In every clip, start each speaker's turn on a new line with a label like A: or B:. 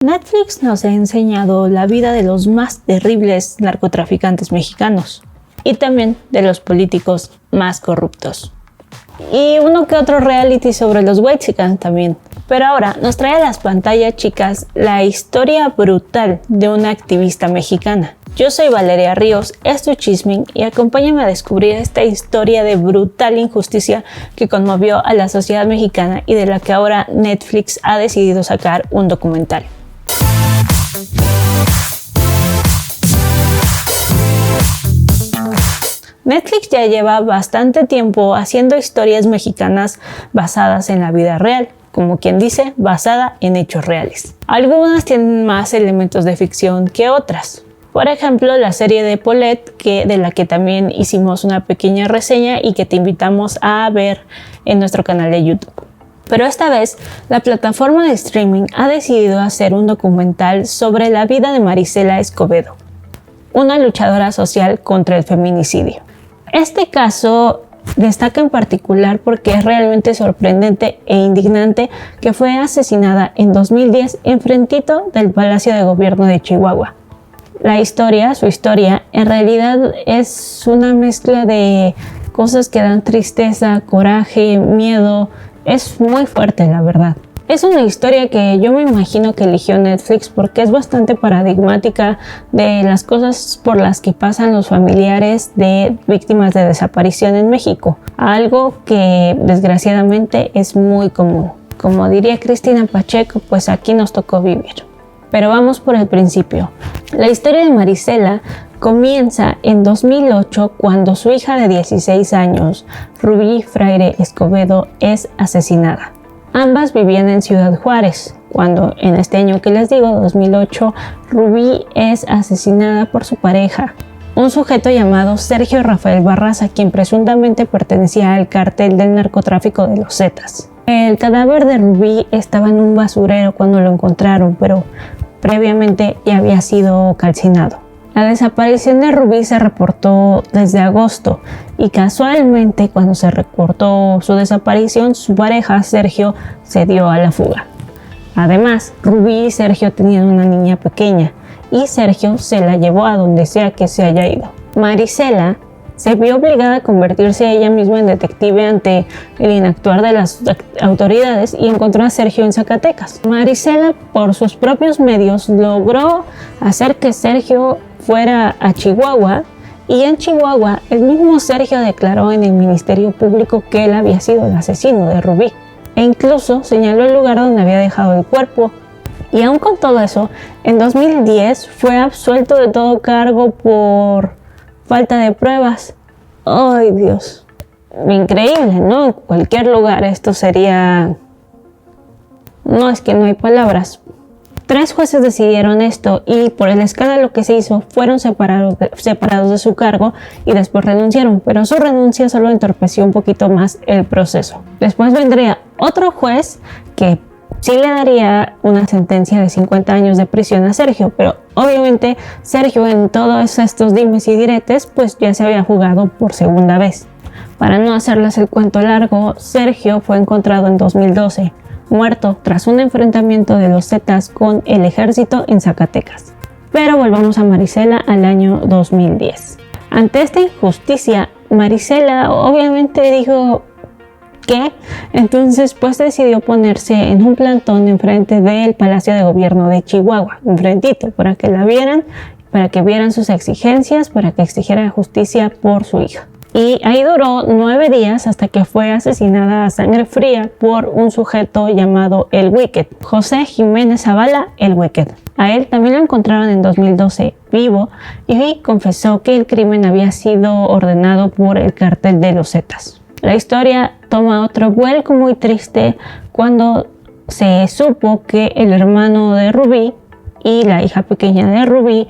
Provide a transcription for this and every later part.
A: Netflix nos ha enseñado la vida de los más terribles narcotraficantes mexicanos y también de los políticos más corruptos. Y uno que otro reality sobre los Whitexicans también. Pero ahora nos trae a las pantallas chicas la historia brutal de una activista mexicana. Yo soy Valeria Ríos, esto es Chisming y acompáñame a descubrir esta historia de brutal injusticia que conmovió a la sociedad mexicana y de la que ahora Netflix ha decidido sacar un documental. Netflix ya lleva bastante tiempo haciendo historias mexicanas basadas en la vida real, como quien dice, basada en hechos reales. Algunas tienen más elementos de ficción que otras. Por ejemplo, la serie de Paulette, de la que también hicimos una pequeña reseña y que te invitamos a ver en nuestro canal de YouTube. Pero esta vez, la plataforma de streaming ha decidido hacer un documental sobre la vida de Marisela Escobedo, una luchadora social contra el feminicidio. Este caso destaca en particular porque es realmente sorprendente e indignante que fue asesinada en 2010 enfrentito del Palacio de Gobierno de Chihuahua. Su historia, en realidad es una mezcla de cosas que dan tristeza, coraje, miedo. Es muy fuerte, la verdad. Es una historia que yo me imagino que eligió Netflix porque es bastante paradigmática de las cosas por las que pasan los familiares de víctimas de desaparición en México. Algo que desgraciadamente es muy común. Como diría Cristina Pacheco, pues aquí nos tocó vivir. Pero vamos por el principio. La historia de Marisela comienza en 2008 cuando su hija de 16 años, Rubí Fraire Escobedo, es asesinada. Ambas vivían en Ciudad Juárez, cuando en este año que les digo, 2008, Rubí es asesinada por su pareja, un sujeto llamado Sergio Rafael Barraza, quien presuntamente pertenecía al cártel del narcotráfico de los Zetas. El cadáver de Rubí estaba en un basurero cuando lo encontraron, pero previamente ya había sido calcinado. La desaparición de Rubí se reportó desde agosto y casualmente cuando se reportó su desaparición, su pareja Sergio se dio a la fuga. Además, Rubí y Sergio tenían una niña pequeña y Sergio se la llevó a donde sea que se haya ido. Marisela se vio obligada a convertirse a ella misma en detective ante el inactuar de las autoridades y encontró a Sergio en Zacatecas. Marisela, por sus propios medios, logró hacer que Sergio fuera a Chihuahua y en Chihuahua el mismo Sergio declaró en el Ministerio Público que él había sido el asesino de Rubí e incluso señaló el lugar donde había dejado el cuerpo. Y aún con todo eso, en 2010 fue absuelto de todo cargo por falta de pruebas. ¡Ay, Dios! Increíble, ¿no? En cualquier lugar esto sería... No, es que no hay palabras. 3 jueces decidieron esto y por el escándalo que se hizo fueron separados de su cargo y después renunciaron, pero su renuncia solo entorpeció un poquito más el proceso. Después vendría otro juez que sí le daría una sentencia de 50 años de prisión a Sergio, pero obviamente Sergio en todos estos dimes y diretes pues ya se había jugado por segunda vez. Para no hacerles el cuento largo, Sergio fue encontrado en 2012, muerto tras un enfrentamiento de los Zetas con el ejército en Zacatecas. Pero volvamos a Marisela al año 2010. Ante esta injusticia, Marisela obviamente dijo ¿qué? Entonces pues decidió ponerse en un plantón enfrente del Palacio de Gobierno de Chihuahua, enfrentito, para que la vieran, para que vieran sus exigencias, para que exigiera justicia por su hija. Y ahí duró 9 días hasta que fue asesinada a sangre fría por un sujeto llamado El Wicked, José Jiménez Zavala El Wicked. A él también lo encontraron en 2012 vivo y confesó que el crimen había sido ordenado por el cártel de los Zetas. La historia toma otro vuelco muy triste cuando se supo que el hermano de Rubí y la hija pequeña de Rubí,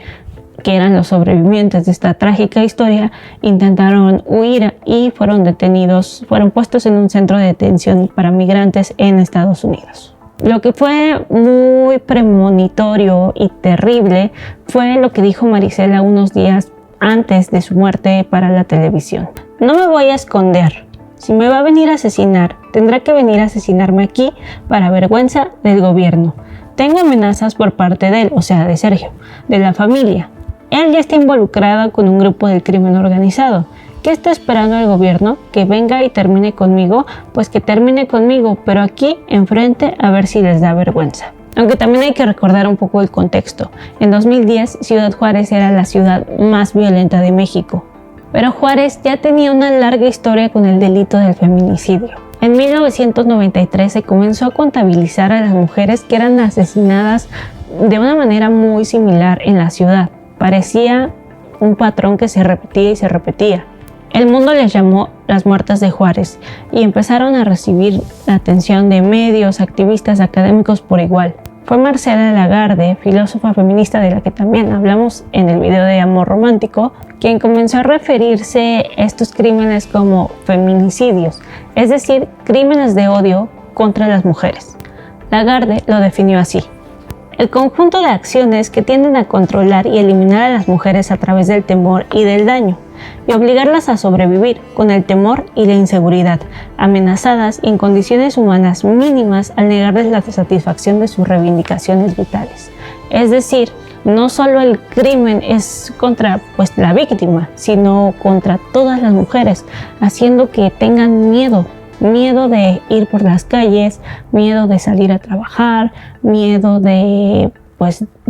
A: que eran los sobrevivientes de esta trágica historia, intentaron huir y fueron detenidos, fueron puestos en un centro de detención para migrantes en Estados Unidos. Lo que fue muy premonitorio y terrible fue lo que dijo Marisela unos días antes de su muerte para la televisión. No me voy a esconder. Si me va a venir a asesinar, tendrá que venir a asesinarme aquí para vergüenza del gobierno. Tengo amenazas por parte de él, o sea, de Sergio, de la familia. Él ya está involucrado con un grupo del crimen organizado. ¿Qué está esperando el gobierno? Que venga y termine conmigo, pues que termine conmigo, pero aquí enfrente a ver si les da vergüenza. Aunque también hay que recordar un poco el contexto. En 2010, Ciudad Juárez era la ciudad más violenta de México. Pero Juárez ya tenía una larga historia con el delito del feminicidio. En 1993 se comenzó a contabilizar a las mujeres que eran asesinadas de una manera muy similar en la ciudad. Parecía un patrón que se repetía y se repetía. El mundo les llamó las muertas de Juárez y empezaron a recibir la atención de medios, activistas, académicos por igual. Fue Marcela Lagarde, filósofa feminista de la que también hablamos en el video de Amor Romántico, quien comenzó a referirse a estos crímenes como feminicidios, es decir, crímenes de odio contra las mujeres. Lagarde lo definió así: el conjunto de acciones que tienden a controlar y eliminar a las mujeres a través del temor y del daño, y obligarlas a sobrevivir con el temor y la inseguridad, amenazadas en condiciones humanas mínimas al negarles la satisfacción de sus reivindicaciones vitales. Es decir, no solo el crimen es contra la víctima, sino contra todas las mujeres, haciendo que tengan miedo de ir por las calles, miedo de salir a trabajar, miedo de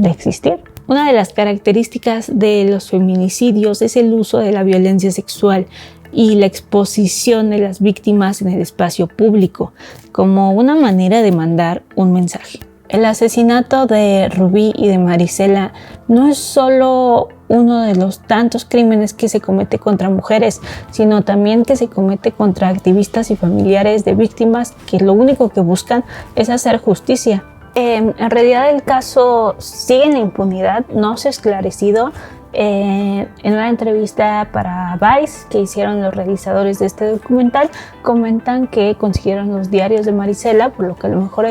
A: existir. Una de las características de los feminicidios es el uso de la violencia sexual y la exposición de las víctimas en el espacio público como una manera de mandar un mensaje. El asesinato de Rubí y de Marisela no es solo uno de los tantos crímenes que se comete contra mujeres, sino también que se comete contra activistas y familiares de víctimas que lo único que buscan es hacer justicia. En realidad el caso sigue en la impunidad, no se ha esclarecido. En una entrevista para Vice que hicieron los realizadores de este documental, comentan que consiguieron los diarios de Marisela, por lo que a lo mejor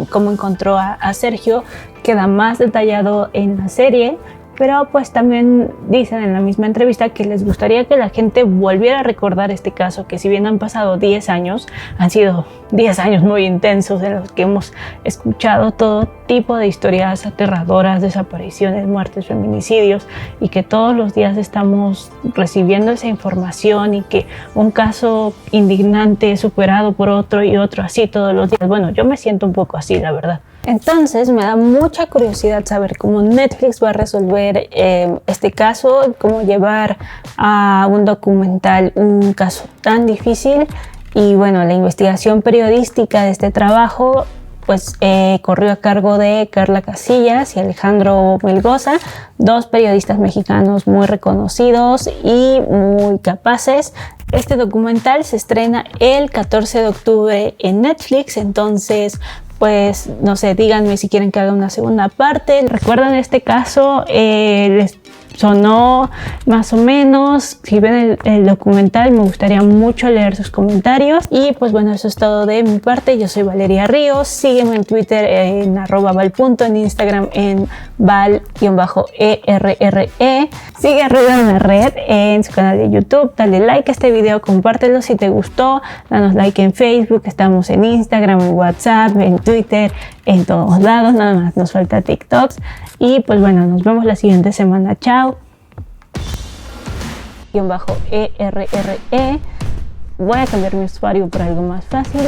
A: cómo encontró a Sergio queda más detallado en la serie. Pero pues también dicen en la misma entrevista que les gustaría que la gente volviera a recordar este caso, que si bien han pasado 10 años, han sido 10 años muy intensos en los que hemos escuchado todo tipo de historias aterradoras, desapariciones, muertes, feminicidios, y que todos los días estamos recibiendo esa información y que un caso indignante es superado por otro y otro así todos los días. Bueno, yo me siento un poco así, la verdad. Entonces me da mucha curiosidad saber cómo Netflix va a resolver este caso, cómo llevar a un documental un caso tan difícil. Y bueno, la investigación periodística de este trabajo corrió a cargo de Carla Casillas y Alejandro Melgoza, dos periodistas mexicanos muy reconocidos y muy capaces. Este documental se estrena el 14 de octubre en Netflix, entonces no sé, díganme si quieren que haga una segunda parte. ¿Recuerdan este caso? ¿Les sonó más o menos? Si ven el documental, me gustaría mucho leer sus comentarios. Y pues bueno, eso es todo de mi parte. Yo soy Valeria Ríos. Sígueme en Twitter en @val., en Instagram en val_erre. Sigue a Ruido en la Red en su canal de YouTube. Dale like a este video, compártelo si te gustó. Danos like en Facebook. Estamos en Instagram, en WhatsApp, en Twitter, en todos lados. Nada más nos falta TikToks. Y pues bueno, nos vemos la siguiente semana. Chao. _erre. Voy a cambiar mi usuario por algo más fácil.